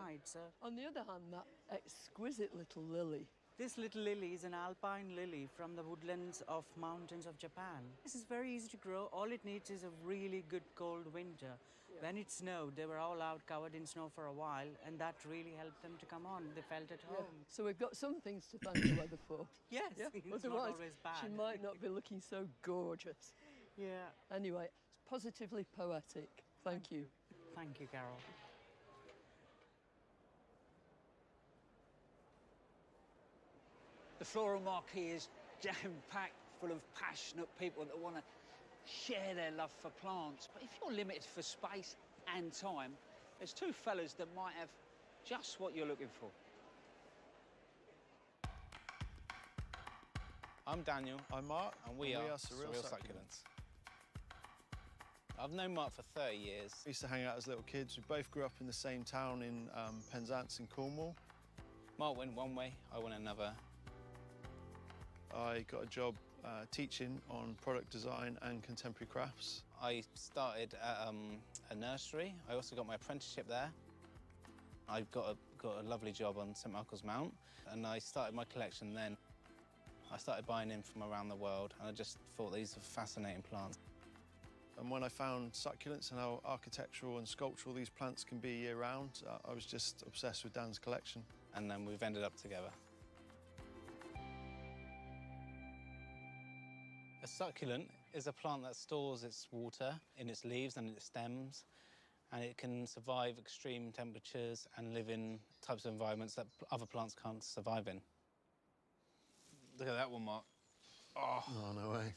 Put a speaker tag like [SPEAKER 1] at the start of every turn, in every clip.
[SPEAKER 1] night. So
[SPEAKER 2] on the other hand, that exquisite little lily.
[SPEAKER 1] this little lily is an alpine lily from the woodlands of mountains of Japan. This is very easy to grow. All it needs is a really good cold winter.
[SPEAKER 2] Yeah.
[SPEAKER 1] When it snowed, they were all out covered in snow for a while, and that really helped them to come on. They felt at home.
[SPEAKER 2] So we've got some things to thank the weather for.
[SPEAKER 1] Yes,
[SPEAKER 2] Yeah?
[SPEAKER 1] it's
[SPEAKER 2] Otherwise,
[SPEAKER 1] not always bad.
[SPEAKER 2] she might not be looking so gorgeous.
[SPEAKER 1] Yeah.
[SPEAKER 2] Anyway, it's positively poetic. Thank you.
[SPEAKER 1] Thank you, Carol.
[SPEAKER 3] The floral marquee is jam-packed full of passionate people that want to share their love for plants. But if you're limited for space and time, there's two fellas that might have just what you're looking for.
[SPEAKER 4] I'm Daniel.
[SPEAKER 5] I'm Mark.
[SPEAKER 4] And we are Surreal Succulents. I've known Mark for 30 years.
[SPEAKER 5] We used to hang out as little kids. We both grew up in the same town in Penzance in Cornwall.
[SPEAKER 4] Mark went one way, I went another.
[SPEAKER 5] I got a job teaching on product design and contemporary crafts.
[SPEAKER 4] I started at a nursery. I also got my apprenticeship there. I got a lovely job on St Michael's Mount, and I started my collection then. I started buying in from around the world, and I just thought these were fascinating plants.
[SPEAKER 5] And when I found succulents and how architectural and sculptural these plants can be year-round, I was just obsessed with Dan's collection.
[SPEAKER 4] And then we've ended up together. A succulent is a plant that stores its water in its leaves and its stems, and it can survive extreme temperatures and live in types of environments that other plants can't survive in. Look at that one, Mark.
[SPEAKER 5] Oh, no way.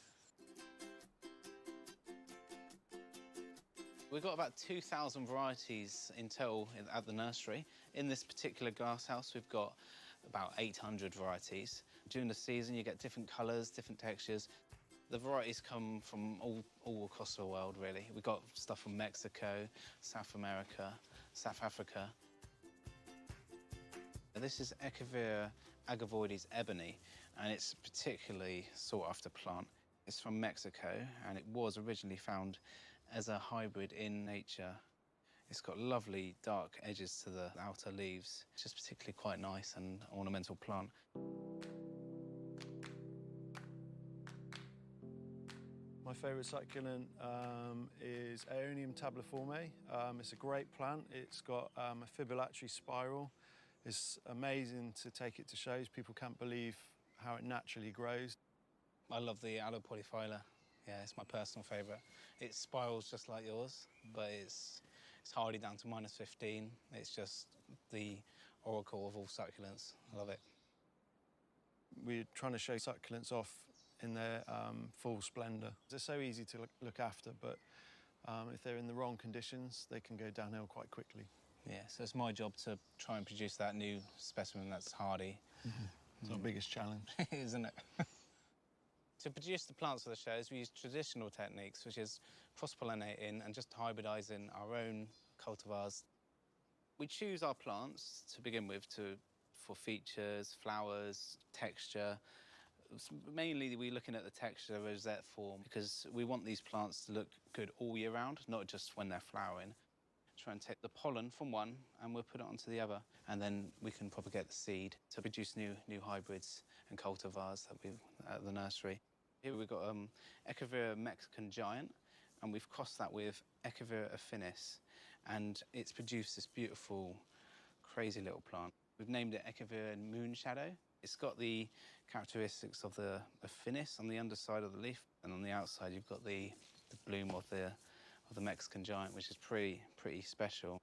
[SPEAKER 4] We've got about 2,000 varieties in total at the nursery. In this particular glasshouse, we've got about 800 varieties. During the season, you get different colours, different textures. The varieties come from all across the world, really. We've got stuff from Mexico, South America, South Africa. This is Echeveria agavoides ebony, and it's a particularly sought-after plant. It's from Mexico, and it was originally found as a hybrid in nature. It's got lovely dark edges to the outer leaves. It's just particularly quite nice and ornamental plant.
[SPEAKER 5] My favourite succulent is Aeonium tabliforme. It's a great plant. It's got a fibrillatory spiral. It's amazing to take it to shows. People can't believe how it naturally grows.
[SPEAKER 4] I love the Aloe polyphylla. Yeah, it's my personal favourite. It spirals just like yours, but it's hardy down to -15. It's just the oracle of all succulents. I love it.
[SPEAKER 5] We're trying to show succulents off in their full splendour. They're so easy to look after, but if they're in the wrong conditions, they can go downhill quite quickly.
[SPEAKER 4] Yeah, so it's my job to try and produce that new specimen that's hardy.
[SPEAKER 5] It's our biggest challenge.
[SPEAKER 4] Isn't it? To produce the plants for the shows, we use traditional techniques, which is cross-pollinating and just hybridising our own cultivars. We choose our plants to begin with for features, flowers, texture. Mainly, we're looking at the texture, rosette form, because we want these plants to look good all year round, not just when they're flowering. Try and take the pollen from one, and we'll put it onto the other, and then we can propagate the seed to produce new hybrids and cultivars that we've at the nursery. Here we've got Echeveria Mexican Giant, and we've crossed that with Echeveria affinis, and it's produced this beautiful, crazy little plant. We've named it Echeveria Moon Shadow. It's got the characteristics of the affinis on the underside of the leaf, and on the outside you've got the bloom of the Mexican Giant, which is pretty special.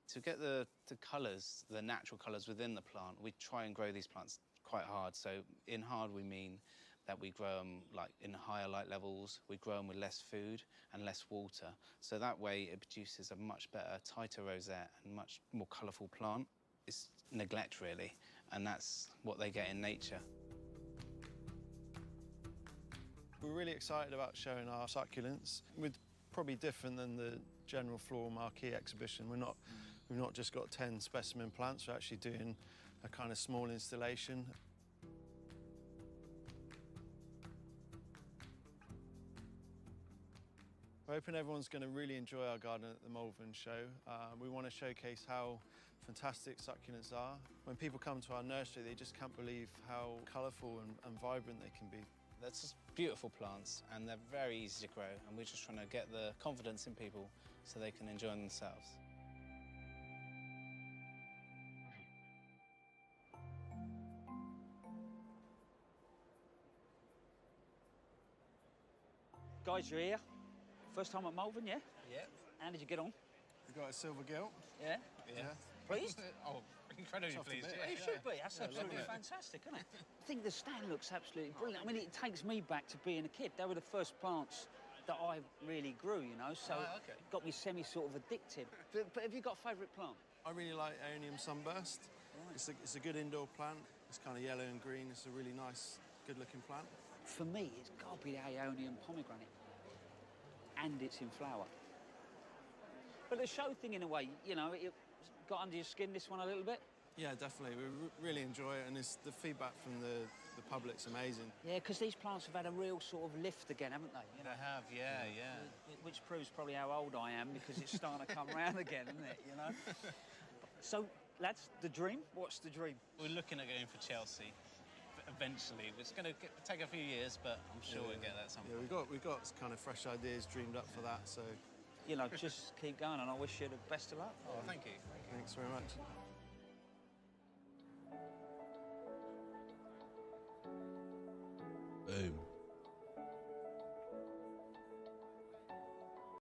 [SPEAKER 4] To get the colours, the natural colours within the plant, we try and grow these plants quite hard. So in hard we mean that we grow them like in higher light levels, we grow them with less food and less water. So that way it produces a much better, tighter rosette and much more colourful plant. It's neglect, really, and that's what they get in nature.
[SPEAKER 5] We're really excited about showing our succulents. We're probably different than the general floral marquee exhibition. We've not just got 10 specimen plants, we're actually doing a kind of small installation. We're hoping everyone's going to really enjoy our garden at the Malvern show. We want to showcase how fantastic succulents are. When people come to our nursery, they just can't believe how colourful and vibrant they can be.
[SPEAKER 4] They're just beautiful plants and they're very easy to grow, and we're just trying to get the confidence in people so they can enjoy them themselves.
[SPEAKER 3] Guys, you're here. First time at Malvern, yeah?
[SPEAKER 4] Yeah.
[SPEAKER 3] How did you get on?
[SPEAKER 5] We've got a silver gilt.
[SPEAKER 3] Yeah?
[SPEAKER 5] Yeah.
[SPEAKER 3] Pleased?
[SPEAKER 4] Oh, incredibly
[SPEAKER 5] Tough to
[SPEAKER 4] pleased.
[SPEAKER 5] beat.
[SPEAKER 3] You should be. That's absolutely fantastic, isn't it? I think the stand looks absolutely brilliant. I mean, it takes me back to being a kid. They were the first plants that I really grew, you know, so
[SPEAKER 4] okay.
[SPEAKER 3] it got me sort of addicted. But have you got a favourite plant?
[SPEAKER 5] I really like Aeonium sunburst. It's a good indoor plant. It's kind of yellow and green. It's a really nice, good-looking plant.
[SPEAKER 3] For me, it's got to be the Aeonium pomegranate. And it's in flower. But the show thing, in a way, you know, it got under your skin, this one, a little bit?
[SPEAKER 5] Yeah, definitely. We really enjoy it, and the feedback from the public's amazing.
[SPEAKER 3] Yeah, because these plants have had a real sort of lift again, haven't they? You know?
[SPEAKER 4] They have, yeah.
[SPEAKER 3] Which proves probably how old I am, because it's starting to come round again, isn't it, you know? So, lads, the dream? What's the dream?
[SPEAKER 4] We're looking at going for Chelsea eventually. It's going to take a few years, but I'm sure we'll get that sometime.
[SPEAKER 5] Yeah, we've got kind of fresh ideas dreamed up for that, so...
[SPEAKER 3] You know, just keep going, and I wish you the best of luck.
[SPEAKER 4] Oh, thank you.
[SPEAKER 5] Thanks very much.
[SPEAKER 6] Boom.